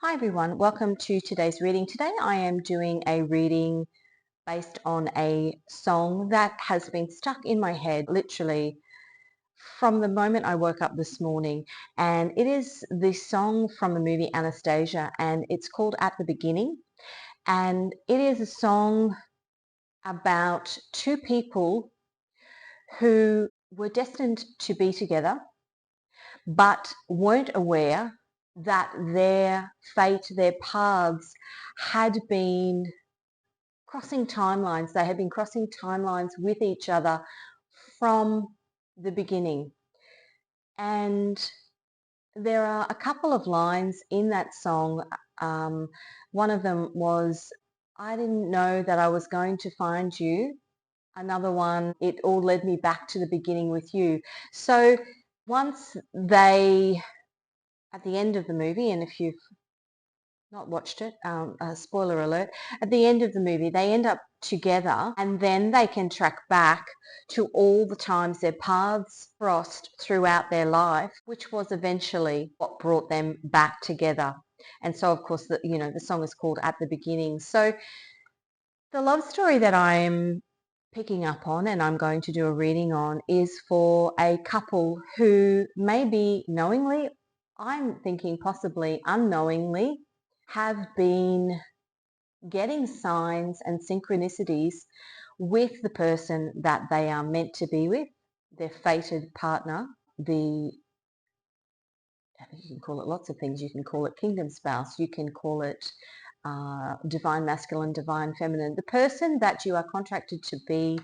Hi everyone, welcome to today's reading. Today I am doing a reading based on a song that has been stuck in my head literally from the moment I woke up this morning, and it is the song from the movie Anastasia, and it's called At the Beginning, and it is a song about two people who were destined to be together but weren't aware that their fate, their paths had been crossing timelines. They had been crossing timelines with each other from the beginning. And there are a couple of lines in that song. One of them was, "I didn't know that I was going to find you." Another one, "It all led me back to the beginning with you." So once they, at the end of the movie, and if you've not watched it, spoiler alert, at the end of the movie they end up together, and then they can track back to all the times their paths crossed throughout their life, which was eventually what brought them back together. And so of course the song is called At the Beginning. So the love story that I'm picking up on and I'm going to do a reading on is for a couple who maybe knowingly, I'm thinking possibly unknowingly, have been getting signs and synchronicities with the person that they are meant to be with, their fated partner. You can call it lots of things. You can call it kingdom spouse. You can call it divine masculine, divine feminine. The person that you are contracted to be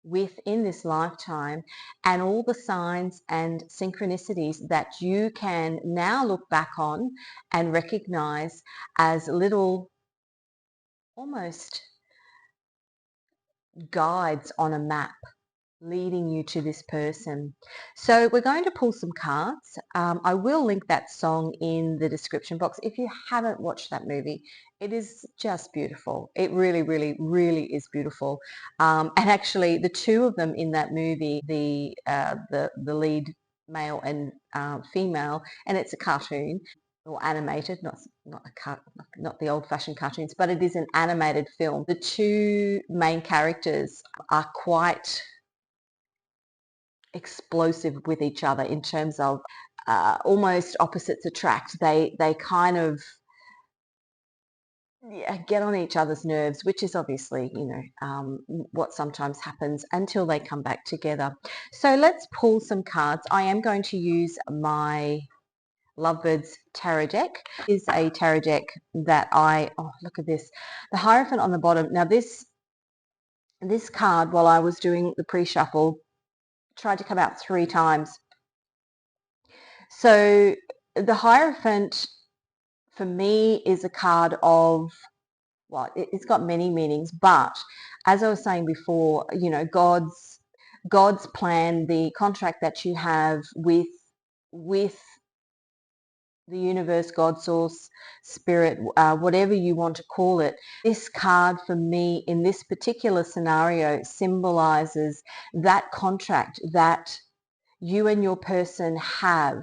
with in this lifetime, and all the signs and synchronicities that you can now look back on and recognize as little, almost guides on a map leading you to this person. So we're going to pull some cards. I will link that song in the description box. If you haven't watched that movie, it is just beautiful. It really, really, really is beautiful. And actually, the two of them in that movie, the lead male and female, and it's a cartoon or animated, not the old-fashioned cartoons, but it is an animated film. The two main characters are quite explosive with each other in terms of almost opposites attract. They kind of, yeah, get on each other's nerves, which is obviously what sometimes happens until they come back together. So let's pull some cards. I am going to use my Lovebirds tarot deck. It is a tarot deck that look at this, the Hierophant on the bottom. Now this card, while I was doing the pre-shuffle, tried to come out 3 times. So the Hierophant for me is a card of, well, it's got many meanings, but as I was saying before, God's plan, the contract that you have with the universe, God, source, spirit, whatever you want to call it. This card for me in this particular scenario symbolizes that contract that you and your person have,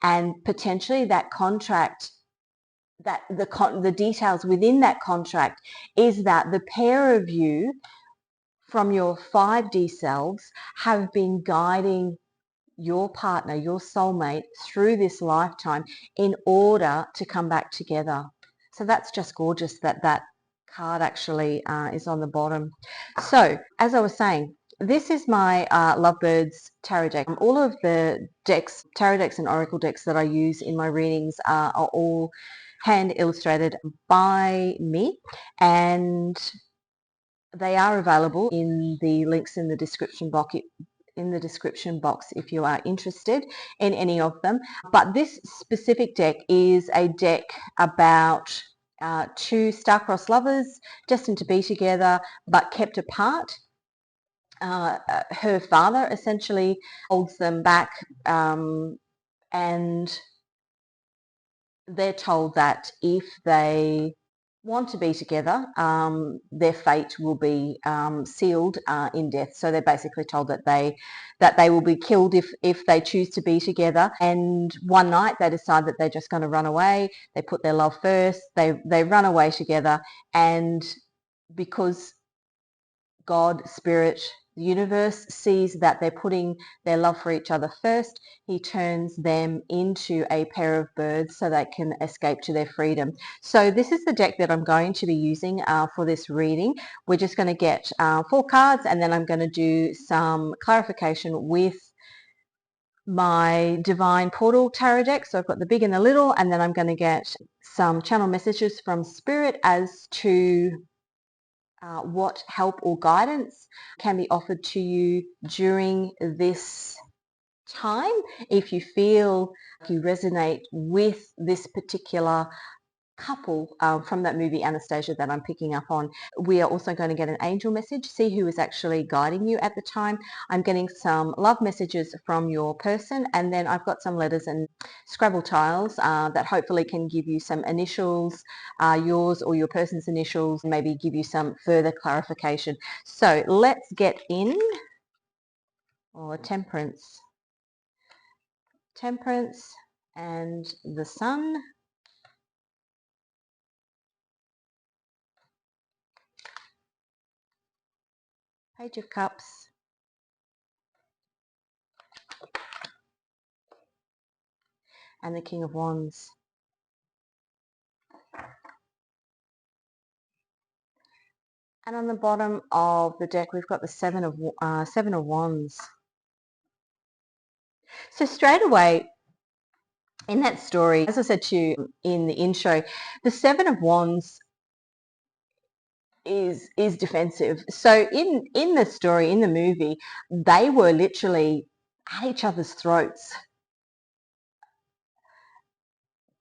and potentially that contract, that the details within that contract is that the pair of you from your 5D selves have been guiding your partner, your soulmate, through this lifetime in order to come back together. So that's just gorgeous that card actually is on the bottom. So as I was saying, this is my Lovebirds tarot deck. All of the decks, tarot decks and oracle decks that I use in my readings are all hand illustrated by me, and they are available in the links in the description box if you are interested in any of them. But this specific deck is a deck about two star-crossed lovers destined to be together but kept apart. Her father essentially holds them back, and they're told that if they want to be together, their fate will be sealed in death. So they're basically told that they will be killed if they choose to be together. And one night they decide that they're just going to run away. They put their love first. They run away together, and because God, Spirit, the universe sees that they're putting their love for each other first, he turns them into a pair of birds so they can escape to their freedom. So this is the deck that I'm going to be using for this reading. We're just going to get 4 cards, and then I'm going to do some clarification with my Divine Portal Tarot deck. So I've got the big and the little, and then I'm going to get some channel messages from Spirit as to what help or guidance can be offered to you during this time. If you feel you resonate with this particular couple from that movie Anastasia that I'm picking up on, we are also going to get an angel message, see who is actually guiding you at the time. I'm getting some love messages from your person, and then I've got some letters and Scrabble tiles that hopefully can give you some initials, yours or your person's initials, maybe give you some further clarification. So let's get in. Temperance and the Sun, Page of Cups, and the King of Wands. And on the bottom of the deck, we've got the Seven of Wands. So straight away in that story, as I said to you in the intro, the Seven of Wands is defensive. So in the story, in the movie, they were literally at each other's throats,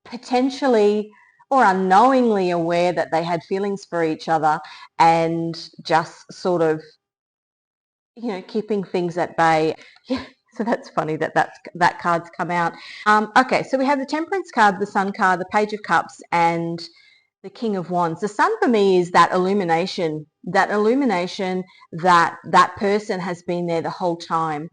potentially or unknowingly aware that they had feelings for each other, and just sort of, keeping things at bay. Yeah, so that's funny that card's come out. Okay, so we have the Temperance card, the Sun card, the Page of Cups, and the King of Wands. The Sun for me is that illumination that that person has been there the whole time,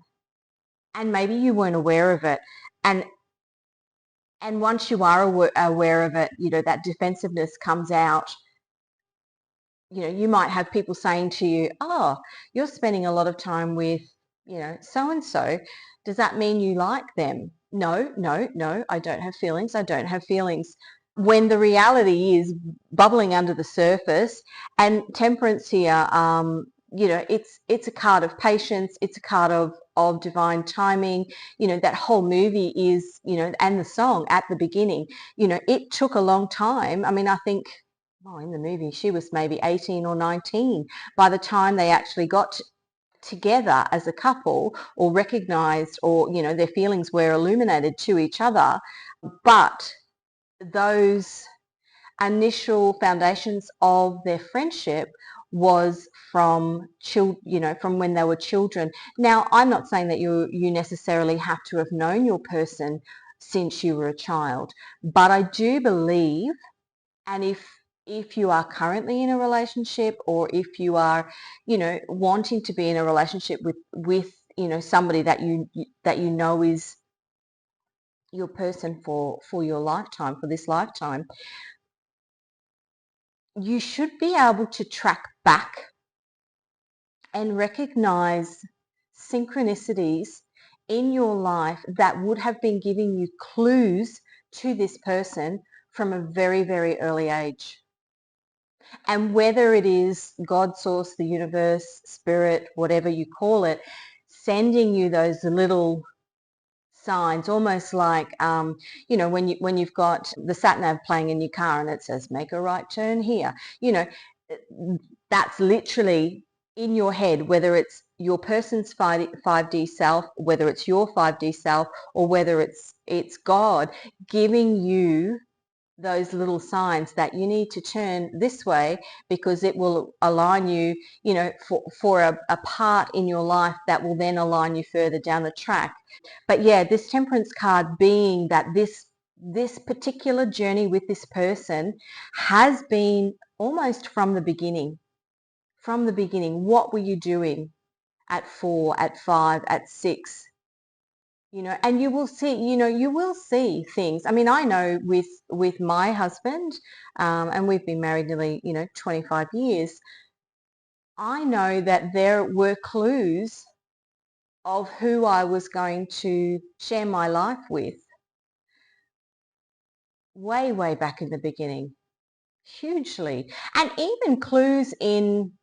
and maybe you weren't aware of it. And once you are aware of it, that defensiveness comes out. You might have people saying to you, oh, you're spending a lot of time with, so and so. Does that mean you like them? No, no, no, I don't have feelings. I don't have feelings. When the reality is bubbling under the surface. And Temperance here, it's a card of patience. It's a card of divine timing. That whole movie is, and the song at the beginning, it took a long time. I mean, I think, in the movie, she was maybe 18 or 19 by the time they actually got together as a couple, or recognized, or, their feelings were illuminated to each other. But those initial foundations of their friendship was from from when they were children. Now, I'm not saying that you necessarily have to have known your person since you were a child, but I do believe, and if you are currently in a relationship, or if you are, wanting to be in a relationship with somebody that you know is your person for your lifetime, for this lifetime, you should be able to track back and recognize synchronicities in your life that would have been giving you clues to this person from a very, very early age. And whether it is God, source, the universe, spirit, whatever you call it, sending you those little signs, almost like, when you've got the sat nav playing in your car and it says, make a right turn here, that's literally in your head, whether it's your person's 5D self, whether it's your 5D self, or whether it's God giving you those little signs that you need to turn this way, because it will align you, for a part in your life that will then align you further down the track. But yeah, this Temperance card being that this this particular journey with this person has been almost from the beginning. From the beginning, what were you doing at 4, at 5, at 6? And you will see, you will see things. I mean, I know with my husband, and we've been married nearly, 25 years. I know that there were clues of who I was going to share my life with way, way back in the beginning, hugely. And even clues in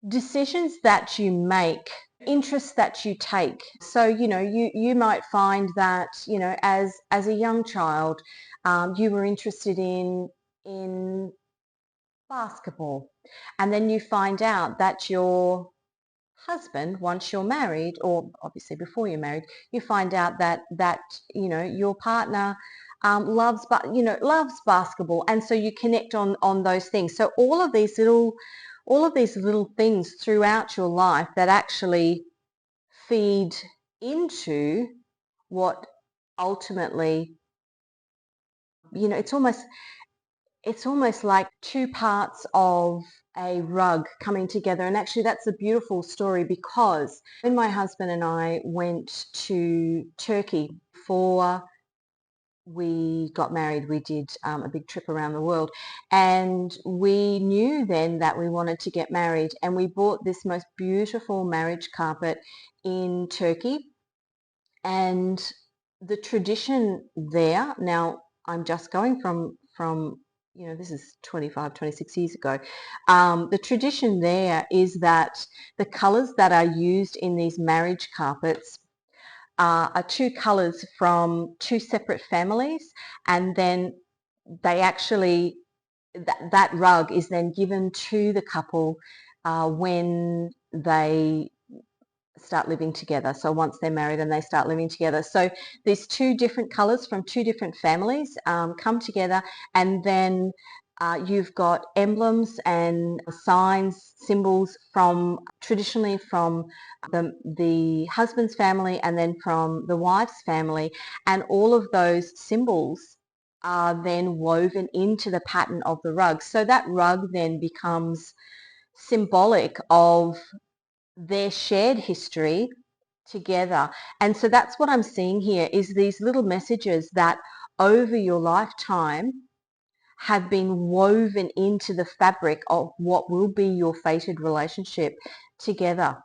decisions that you make, interests that you take. So, you might find that, as a young child, you were interested in basketball. And then you find out that your husband, once you're married, or obviously before you're married, you find out that your partner loves basketball, and so you connect on those things. So all of these little things throughout your life that actually feed into what ultimately, it's almost like two parts of a rug coming together. And actually that's a beautiful story, because when my husband and I went to Turkey before we got married, we did a big trip around the world, and we knew then that we wanted to get married, and we bought this most beautiful marriage carpet in Turkey. And the tradition there, now I'm just going from this is 25, 26 years ago. The tradition there is that the colors that are used in these marriage carpets are two colors from two separate families, and then they actually, that rug is then given to the couple when they start living together. So once they're married and they start living together. So these two different colors from two different families come together, and then you've got emblems and signs, symbols traditionally from the husband's family, and then from the wife's family. And all of those symbols are then woven into the pattern of the rug. So that rug then becomes symbolic of their shared history together. And so that's what I'm seeing here, is these little messages that over your lifetime have been woven into the fabric of what will be your fated relationship together.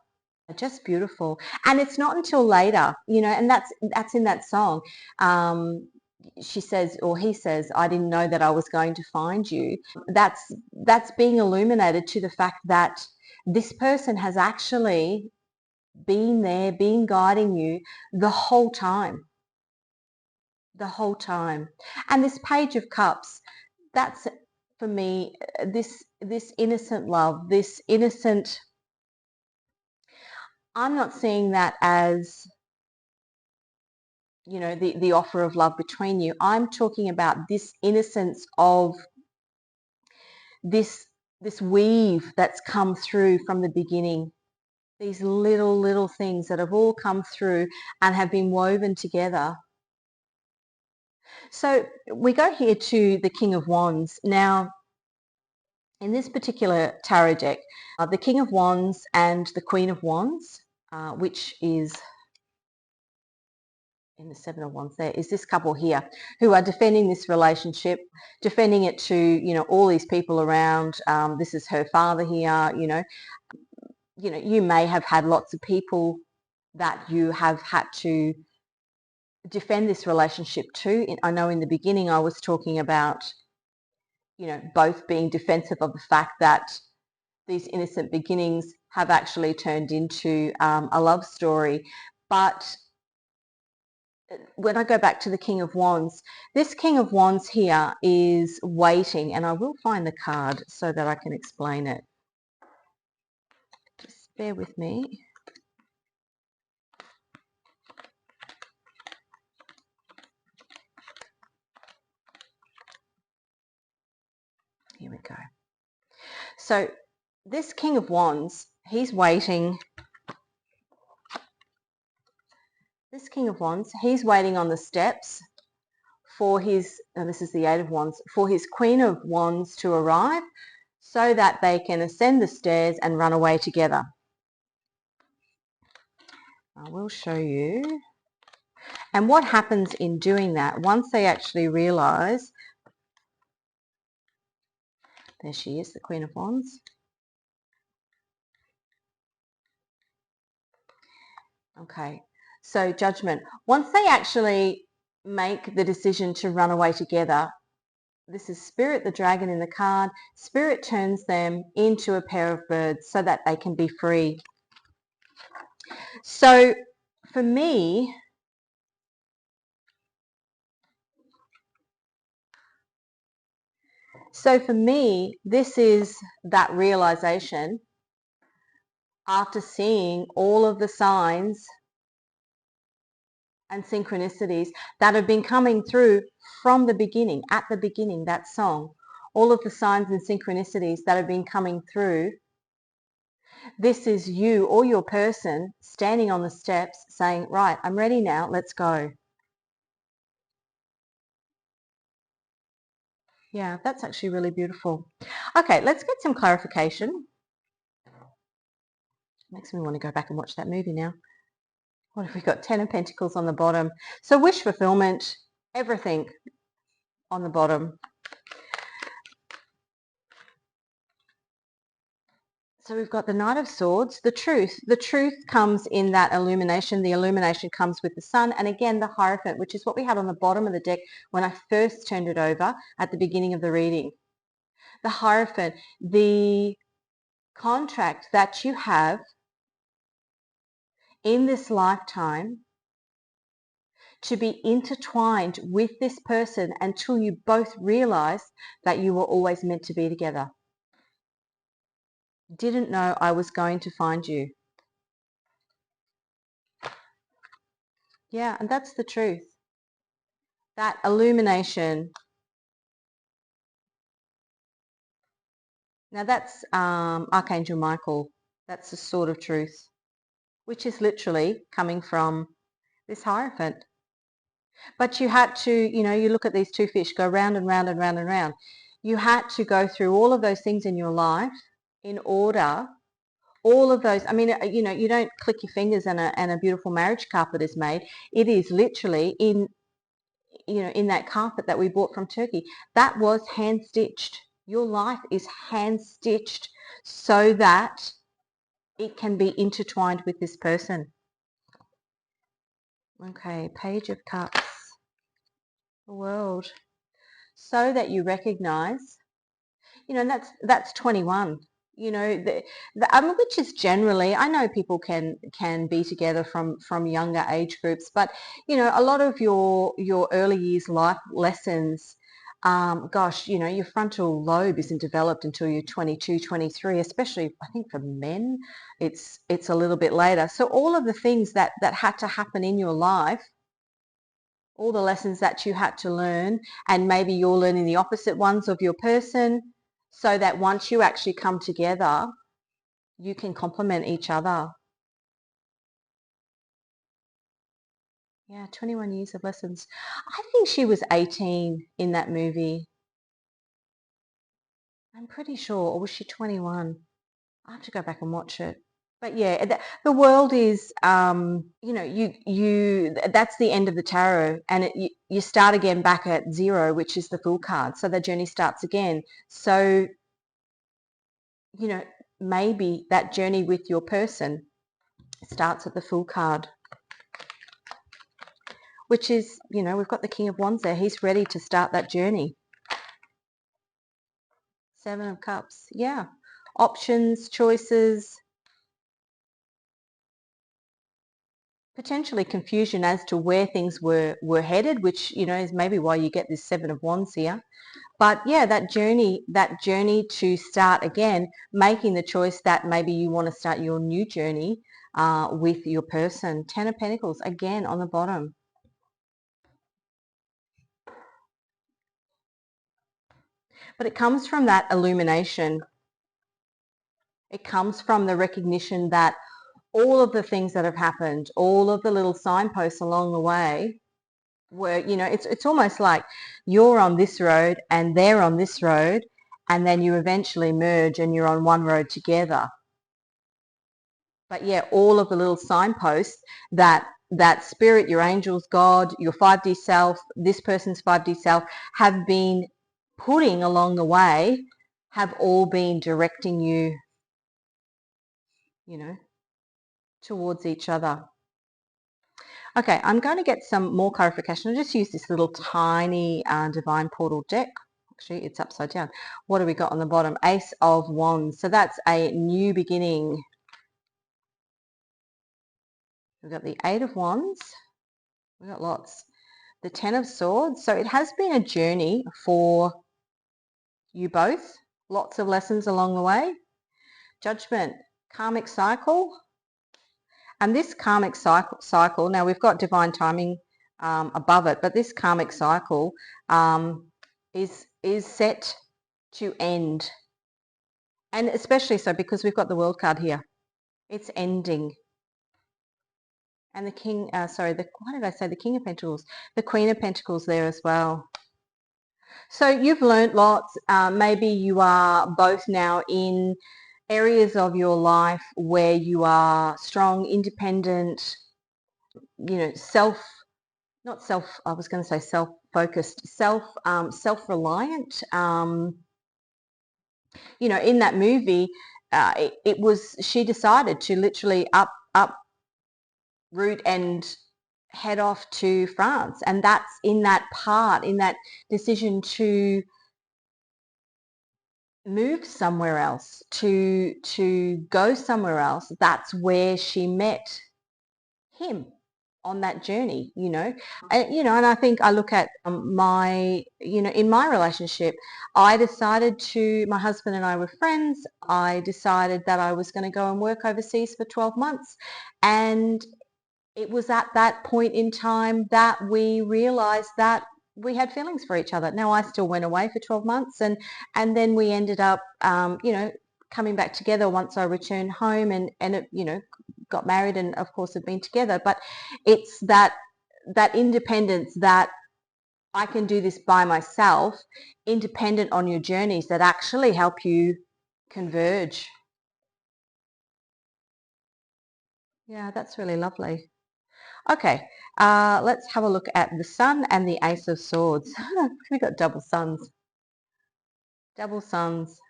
Just beautiful. And it's not until later, and that's in that song. She says, or he says, I didn't know that I was going to find you. That's being illuminated to the fact that this person has actually been there, been guiding you the whole time. The whole time. And this Page of Cups, that's for me, this innocent love, this innocent, I'm not seeing that as, the offer of love between you. I'm talking about this innocence of this weave that's come through from the beginning. These little things that have all come through and have been woven together. So we go here to the King of Wands. Now, in this particular tarot deck, the King of Wands and the Queen of Wands, which is in the Seven of Wands, there is this couple here who are defending this relationship, defending it to, all these people around. This is her father here, you may have had lots of people that you have had to defend this relationship to. I know in the beginning I was talking about, both being defensive of the fact that these innocent beginnings have actually turned into a love story. But when I go back to the King of Wands, this King of Wands here is waiting, and I will find the card so that I can explain it. Just bear with me. Here we go. So this King of Wands, he's waiting. This King of Wands, he's waiting on the steps for his, and this is the Eight of Wands, for his Queen of Wands to arrive so that they can ascend the stairs and run away together. I will show you. And what happens in doing that, once they actually realize, there she is, the Queen of Wands. Okay, so Judgment. Once they actually make the decision to run away together, this is Spirit, the dragon in the card. Spirit turns them into a pair of birds so that they can be free. So for me, this is that realization after seeing all of the signs and synchronicities that have been coming through from the beginning, at the beginning, that song, all of the signs and synchronicities that have been coming through. This is you or your person standing on the steps saying, right, I'm ready now, let's go. Yeah, that's actually really beautiful. Okay, let's get some clarification. Makes me want to go back and watch that movie now. What have we got? 10 of Pentacles on the bottom. So wish fulfillment, everything on the bottom. So we've got the Knight of Swords, the truth. The truth comes in that illumination. The illumination comes with the sun. And again, the Hierophant, which is what we had on the bottom of the deck when I first turned it over at the beginning of the reading. The Hierophant, the contract that you have in this lifetime to be intertwined with this person until you both realize that you were always meant to be together. Didn't know I was going to find you. Yeah, and that's the truth. That illumination. Now that's Archangel Michael. That's the sword of truth, which is literally coming from this Hierophant. But you had to, you look at these two fish go round and round and round and round. You had to go through all of those things in your life in order, all of those, you don't click your fingers and a beautiful marriage carpet is made. It is literally in that carpet that we bought from Turkey. That was hand stitched. Your life is hand stitched so that it can be intertwined with this person. Okay, Page of Cups. The World. So that you recognize, and that's 21. Which is generally, I know people can be together from younger age groups, but a lot of your early years life lessons, your frontal lobe isn't developed until you're 22, 23, especially I think for men, it's a little bit later. So all of the things that had to happen in your life, all the lessons that you had to learn, and maybe you're learning the opposite ones of your person, so that once you actually come together, you can complement each other. Yeah, 21 years of lessons. I think she was 18 in that movie. I'm pretty sure. Or was she 21? I have to go back and watch it. But yeah, the world is, that's the end of the tarot, and you start again back at zero, which is the Fool card. So the journey starts again. So, maybe that journey with your person starts at the Fool card, which is, we've got the King of Wands there. He's ready to start that journey. Seven of Cups. Yeah. Options, choices, potentially confusion as to where things were headed, which, is maybe why you get this Seven of Wands here. But yeah, that journey to start again, making the choice that maybe you want to start your new journey with your person. 10 of Pentacles, again, on the bottom. But it comes from that illumination. It comes from the recognition that all of the things that have happened, all of the little signposts along the way, where, it's almost like you're on this road and they're on this road, and then you eventually merge and you're on one road together. But yeah, all of the little signposts that spirit, your angels, God, your 5D self, this person's 5D self have been putting along the way have all been directing you, towards each other. Okay, I'm going to get some more clarification. I'll just use this little tiny Divine Portal deck. Actually, it's upside down. What do we got on the bottom? Ace of Wands. So that's a new beginning. We've got the Eight of Wands. We've got lots. The Ten of Swords. So it has been a journey for you both. Lots of lessons along the way. Judgment. Karmic cycle. And this karmic cycle, now we've got divine timing above it, but this karmic cycle is set to end. And especially so because we've got the World card here. It's ending. And the King, why did I say the King of Pentacles? The Queen of Pentacles there as well. So you've learned lots. Maybe you are both now in areas of your life where you are strong, independent, self-focused, self-reliant. In that movie, she decided to literally uproot and head off to France, and that's in that decision to move somewhere else, to go somewhere else. That's where she met him on that journey, and I think I look at my, in my relationship, my husband and I were friends. I decided that I was going to go and work overseas for 12 months. And it was at that point in time that we realized that we had feelings for each other. Now, I still went away for 12 months and then we ended up, coming back together once I returned home and it, got married and of course have been together. But it's that independence, that I can do this by myself, independent on your journeys, that actually help you converge. Yeah, that's really lovely. Okay, let's have a look at the Sun and the Ace of Swords. We've got double suns. Double suns.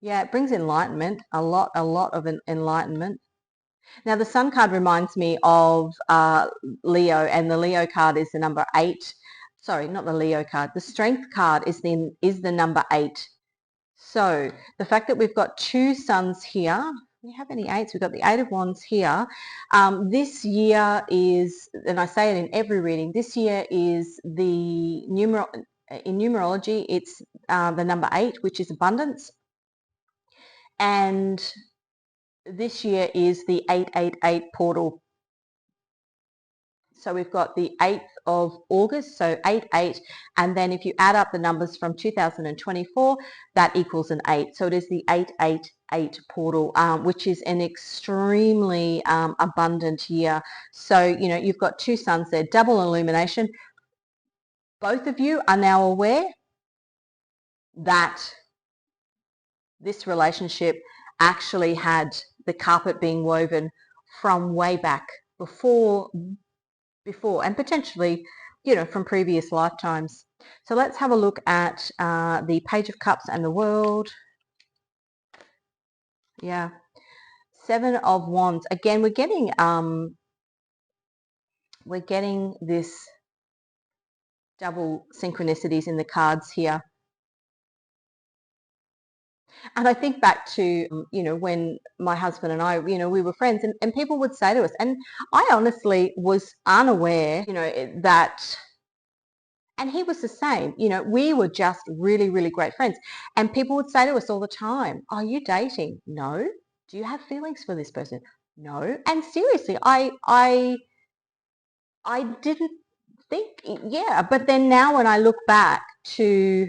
Yeah, it brings enlightenment, a lot of enlightenment. Now, the Sun card reminds me of Leo, and the Leo card is the number 8. Sorry, not the Leo card. The Strength card is the number 8. So the fact that we've got two suns here, do we have any 8s? We've got the 8 of Wands here. This year is, and I say it in every reading, this year is the in numerology, it's the number 8, which is abundance. And this year is the 888 portal. So we've got the 8th of August, so 88, and then if you add up the numbers from 2024, that equals an 8. So it is the 888 portal, which is an extremely abundant year. So, you've got two suns there, double illumination. Both of you are now aware that this relationship actually had the carpet being woven from way back before, and potentially, from previous lifetimes. So let's have a look at the Page of Cups and the World. Yeah. 7 of Wands. Again, we're getting this double synchronicities in the cards here. And I think back to, when my husband and I, we were friends, and people would say to us, and I honestly was unaware, that, and he was the same, we were just really, really great friends. And people would say to us all the time, "Are you dating?" "No." "Do you have feelings for this person?" "No." And seriously, I didn't think, yeah. But then now when I look back to,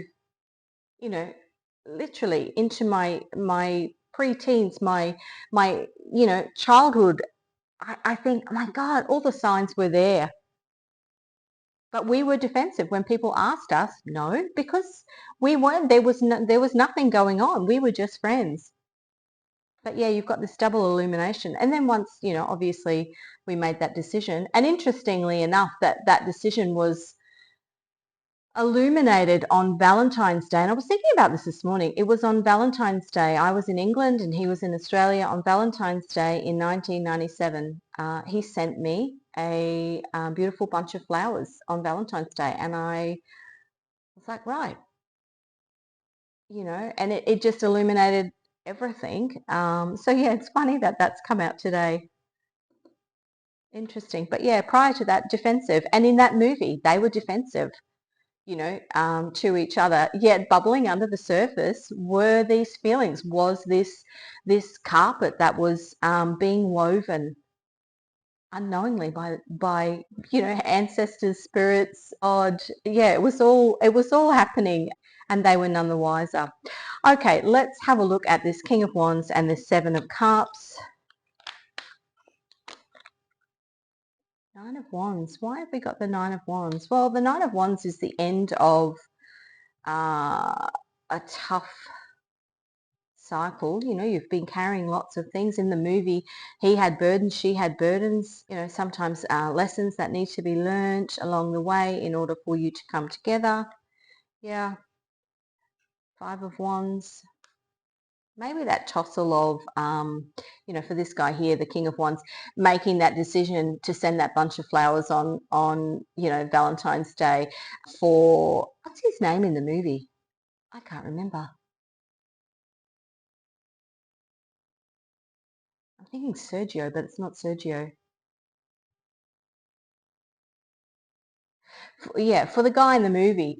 literally into my pre-teens, my childhood, I think, oh my God, all the signs were there. But we were defensive when people asked us. No, because we weren't. There was nothing going on. We were just friends. But yeah, you've got this double illumination. And then once, obviously we made that decision. And interestingly enough, that decision was illuminated on Valentine's Day. And I was thinking about this morning. It was on Valentine's Day. I was in England and he was in Australia. On Valentine's Day in 1997, he sent me a beautiful bunch of flowers on Valentine's Day. And I was like, right, and it just illuminated everything. So yeah, it's funny that that's come out today. Interesting. But yeah, prior to that, defensive. And in that movie, they were defensive, to each other. Yet bubbling under the surface were these feelings, was this carpet that was being woven unknowingly by ancestors, spirits, odd. Yeah, it was all happening, and they were none the wiser. Okay, let's have a look at this King of Wands and this Seven of Cups. Nine of Wands. Why have we got the Nine of Wands? Well, the Nine of Wands is the end of a tough cycle. You've been carrying lots of things. In the movie, he had burdens, she had burdens. Sometimes lessons that need to be learnt along the way in order for you to come together. Yeah. Five of Wands. Maybe that tussle of, for this guy here, the King of Wands, making that decision to send that bunch of flowers on Valentine's Day for, what's his name in the movie? I can't remember. I'm thinking Sergio, but it's not Sergio. Yeah, for the guy in the movie,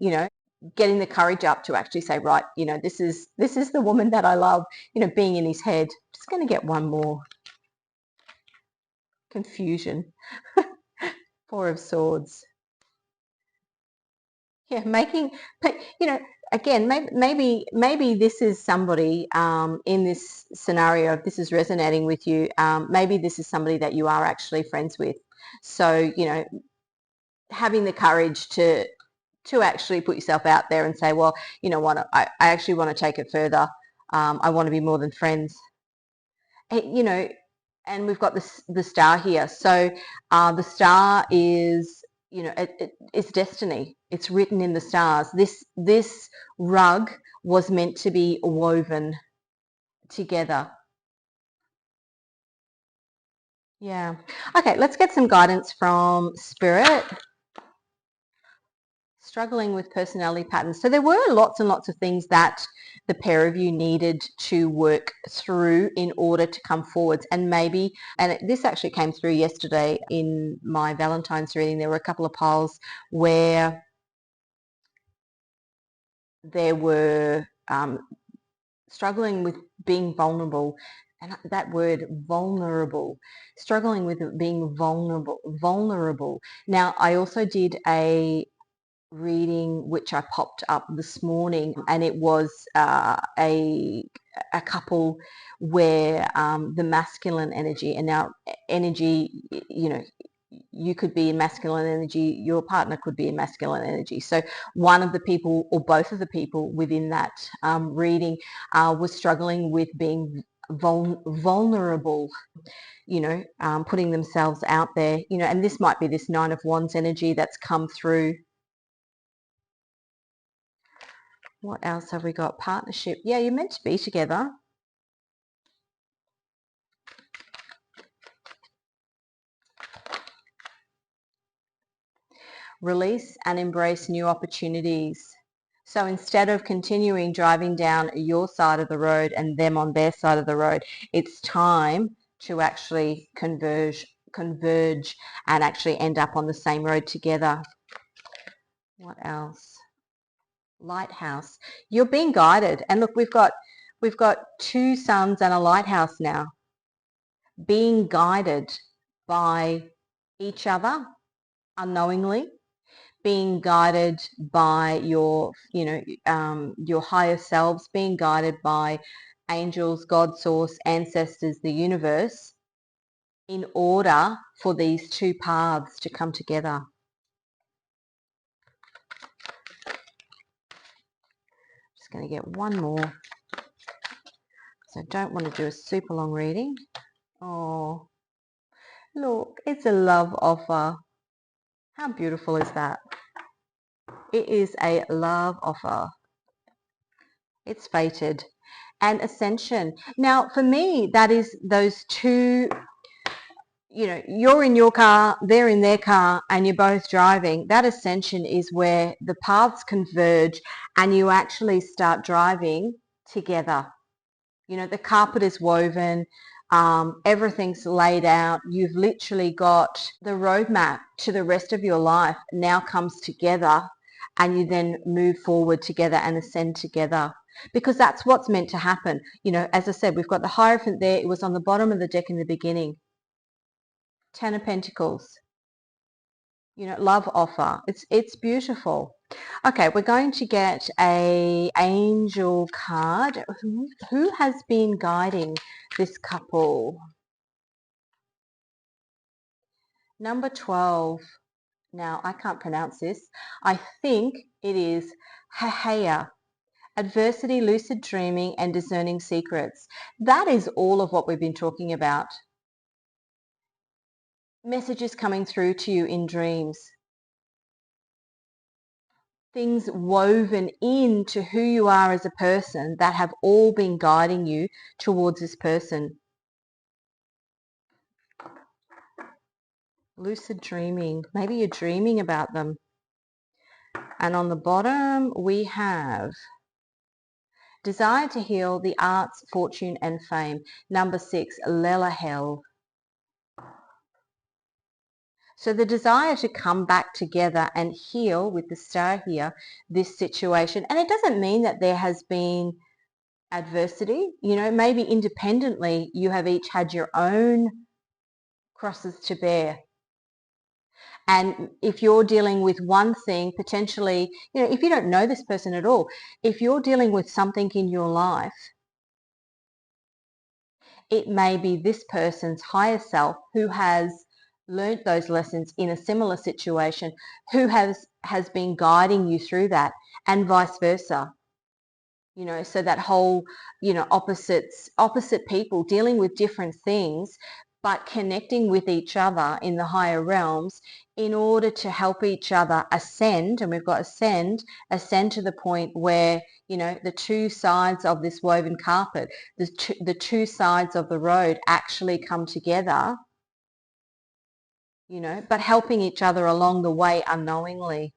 getting the courage up to actually say, right, this is the woman that I love, being in his head. Just going to get one more. Confusion. Four of Swords. Yeah, again, maybe this is somebody in this scenario, if this is resonating with you, maybe this is somebody that you are actually friends with. So, having the courage to actually put yourself out there and say, well, you know what, I actually want to take it further. I want to be more than friends. And we've got the star here. So the star is, it's destiny. It's written in the stars. This rug was meant to be woven together. Yeah. Okay, let's get some guidance from Spirit. Struggling with personality patterns. So there were lots and lots of things that the pair of you needed to work through in order to come forwards. And this actually came through yesterday in my Valentine's reading. There were a couple of piles where there were struggling with being vulnerable. And that word vulnerable, struggling with being vulnerable. Now, I also did a reading which I popped up this morning, and it was a couple where the masculine energy, and now energy, you could be in masculine energy, your partner could be in masculine energy. So one of the people or both of the people within that reading was struggling with being vulnerable, putting themselves out there, and this might be this Nine of Wands energy that's come through. What else have we got? Partnership. Yeah, you're meant to be together. Release and embrace new opportunities. So instead of continuing driving down your side of the road and them on their side of the road, it's time to actually converge and actually end up on the same road together. What else? Lighthouse. You're being guided. And look, we've got two suns and a lighthouse now, being guided by each other unknowingly, being guided by your higher selves, being guided by angels, God, source, ancestors, the universe, in order for these two paths to come together. going to get one more. So I don't want to do a super long reading. Oh, look, it's a love offer. How beautiful is that? It is a love offer. It's fated. And ascension. Now, for me, that is those two, you're in your car, they're in their car, and you're both driving. That ascension is where the paths converge and you actually start driving together. The carpet is woven, everything's laid out. You've literally got the roadmap to the rest of your life now comes together, and you then move forward together and ascend together. Because that's what's meant to happen. As I said, we've got the Hierophant there. It was on the bottom of the deck in the beginning. 10 of Pentacles. Love offer. It's beautiful. Okay, we're going to get a angel card. Who has been guiding this couple? Number 12. Now, I can't pronounce this. I think it is Hahaya. Adversity, lucid dreaming, and discerning secrets. That is all of what we've been talking about. Messages coming through to you in dreams. Things woven into who you are as a person that have all been guiding you towards this person. Lucid dreaming. Maybe you're dreaming about them. And on the bottom we have desire to heal, the arts, fortune and fame. Number 6, Lelahel. So the desire to come back together and heal, with the star here, this situation. And it doesn't mean that there has been adversity. Maybe independently you have each had your own crosses to bear. And if you're dealing with one thing, potentially, if you don't know this person at all, if you're dealing with something in your life, it may be this person's higher self who has learnt those lessons in a similar situation, who has been guiding you through that, and vice versa. So that whole, opposite people dealing with different things, but connecting with each other in the higher realms in order to help each other ascend. And we've got ascend to the point where, the two sides of this woven carpet, the two sides of the road actually come together, but helping each other along the way unknowingly.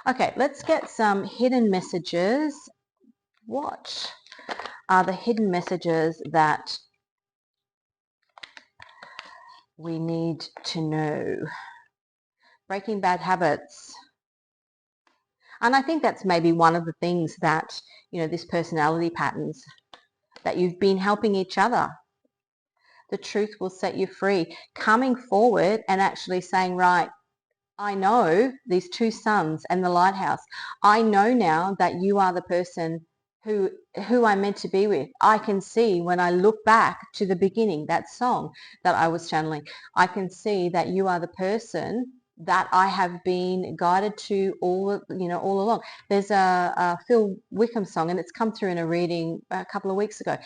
Okay, let's get some hidden messages. What are the hidden messages that we need to know? Breaking bad habits. And I think that's maybe one of the things that, this personality patterns, that you've been helping each other. The truth will set you free. Coming forward and actually saying, right, I know these two suns and the lighthouse. I know now that you are the person who I'm meant to be with. I can see when I look back to the beginning, that song that I was channeling, I can see that you are the person that I have been guided to all along. There's a Phil Wickham song, and it's come through in a reading a couple of weeks ago.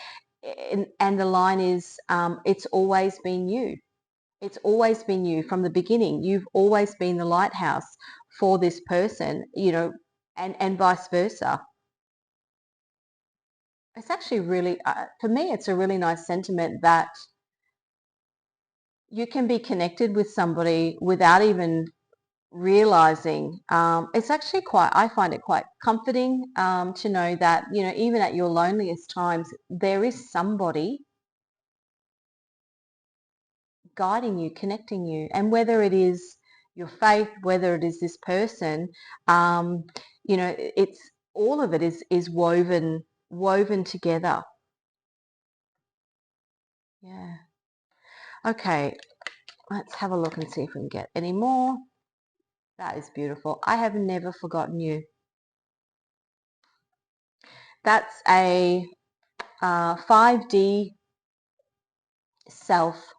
And the line is, it's always been you. It's always been you from the beginning. You've always been the lighthouse for this person, and vice versa. It's actually really, for me, it's a really nice sentiment that you can be connected with somebody without even realizing. It's actually I find it quite comforting to know that, even at your loneliest times, there is somebody guiding you, connecting you. And whether it is your faith, whether it is this person, it's all of it is woven together. Yeah. Okay, let's have a look and see if we can get any more. That is beautiful. I have never forgotten you. That's a 5D self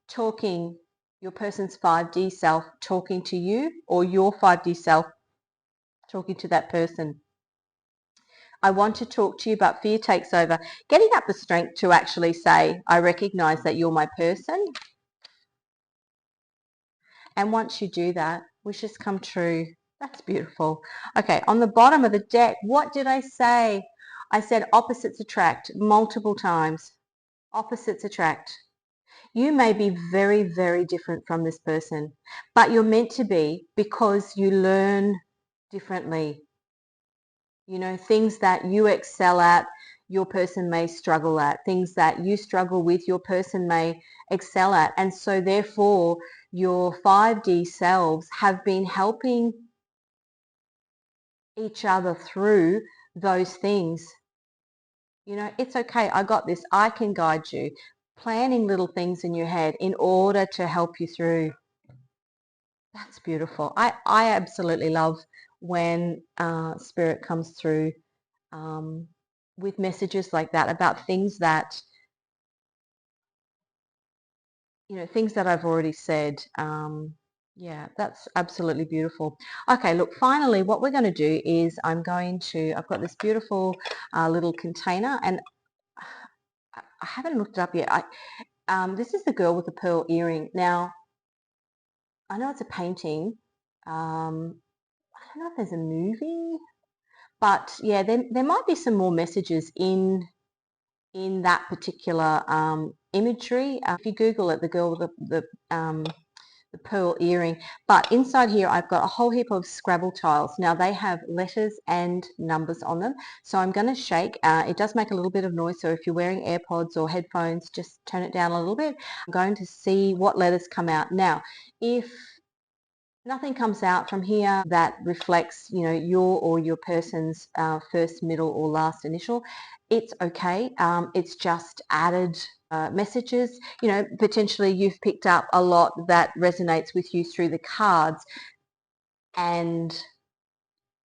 talking, your person's 5D self talking to you, or your 5D self talking to that person. I want to talk to you, but fear takes over. Getting up the strength to actually say, I recognize that you're my person. And once you do that, wishes come true. That's beautiful. Okay, on the bottom of the deck, what did I say? I said opposites attract multiple times. Opposites attract. You may be very, very different from this person, but you're meant to be because you learn differently. You know, things that you excel at, your person may struggle at. Things that you struggle with, your person may excel at. And so therefore, your 5D selves have been helping each other through those things. You know, it's okay. I got this. I can guide you. Planning little things in your head in order to help you through. That's beautiful. I absolutely love when spirit comes through um, with messages like that about things that, you know, things that I've already said. Yeah, that's absolutely beautiful. Okay, look, finally, what we're going to do is I've got this beautiful little container, and I haven't looked it up yet. This is the girl with the pearl earring. Now, I know it's a painting. I don't know if there's a movie, but yeah, there might be some more messages in that particular imagery. If you Google it, the girl with the pearl earring. But inside here, I've got a whole heap of Scrabble tiles. Now they have letters and numbers on them. So I'm going to shake. It does make a little bit of noise. So if you're wearing AirPods or headphones, just turn it down a little bit. I'm going to see what letters come out. Now, if nothing comes out from here that reflects, you know, your or your person's first, middle, or last initial, it's okay. It's just added messages. You know, potentially you've picked up a lot that resonates with you through the cards, and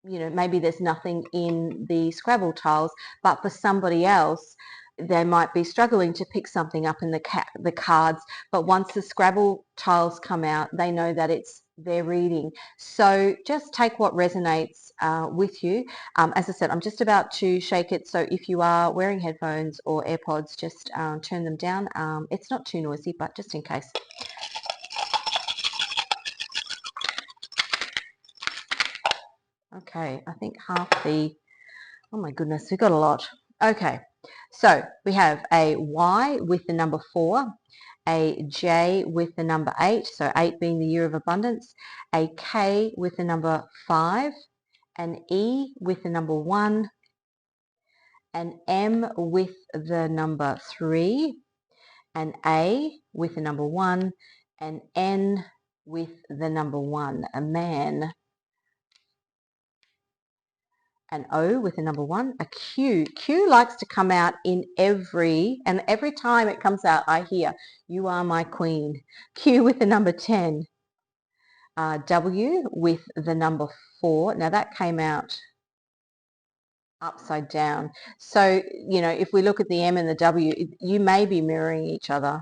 you know, maybe there's nothing in the Scrabble tiles, but for somebody else, they might be struggling to pick something up in the cards, but once the Scrabble tiles come out, they know that it's their reading. So just take what resonates with you. As I said, I'm just about to shake it, so if you are wearing headphones or AirPods, just turn them down. It's not too noisy, but just in case. Okay, I think half the, oh my goodness, we've got a lot. Okay, so we have a Y with the number 4, a J with the number 8, so 8 being the year of abundance, a K with the number 5, an E with the number 1, an M with the number 3, an A with the number 1, an N with the number 1, a man, an O with a number 1, a Q. Q likes to come out in every time it comes out, I hear, you are my queen. Q with the number 10. W with the number 4. Now that came out upside down. So, you know, if we look at the M and the W, you may be mirroring each other.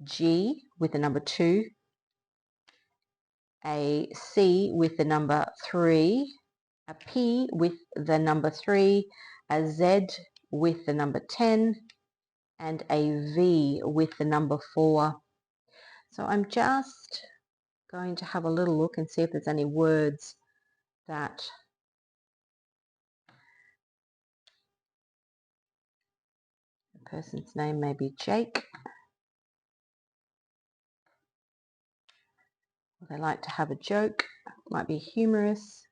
G with the number 2. A C with the number 3. A P with the number 3, a Z with the number 10, and a V with the number 4. So I'm just going to have a little look and see if there's any words that the person's name may be Jake. They like to have a joke, might be humorous.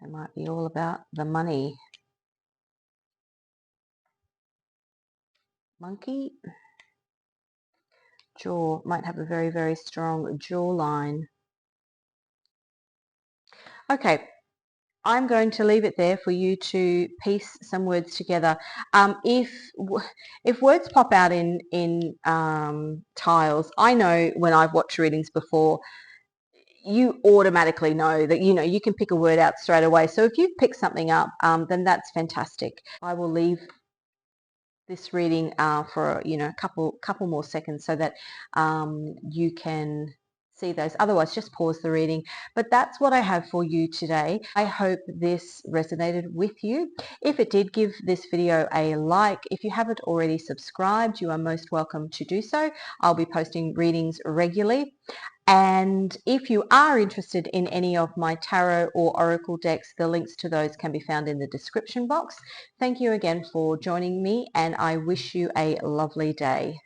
They might be all about the money. Monkey. Jaw, might have a very, very strong jawline. Okay, I'm going to leave it there for you to piece some words together. If words pop out in tiles, I know when I've watched readings before, you automatically know that, you know, you can pick a word out straight away. So if you've picked something up, then that's fantastic. I will leave this reading for, you know, a couple more seconds so that you can see those. Otherwise, just pause the reading. But that's what I have for you today. I hope this resonated with you. If it did, give this video a like. If you haven't already subscribed, you are most welcome to do so. I'll be posting readings regularly. And if you are interested in any of my tarot or oracle decks, the links to those can be found in the description box. Thank you again for joining me, and I wish you a lovely day.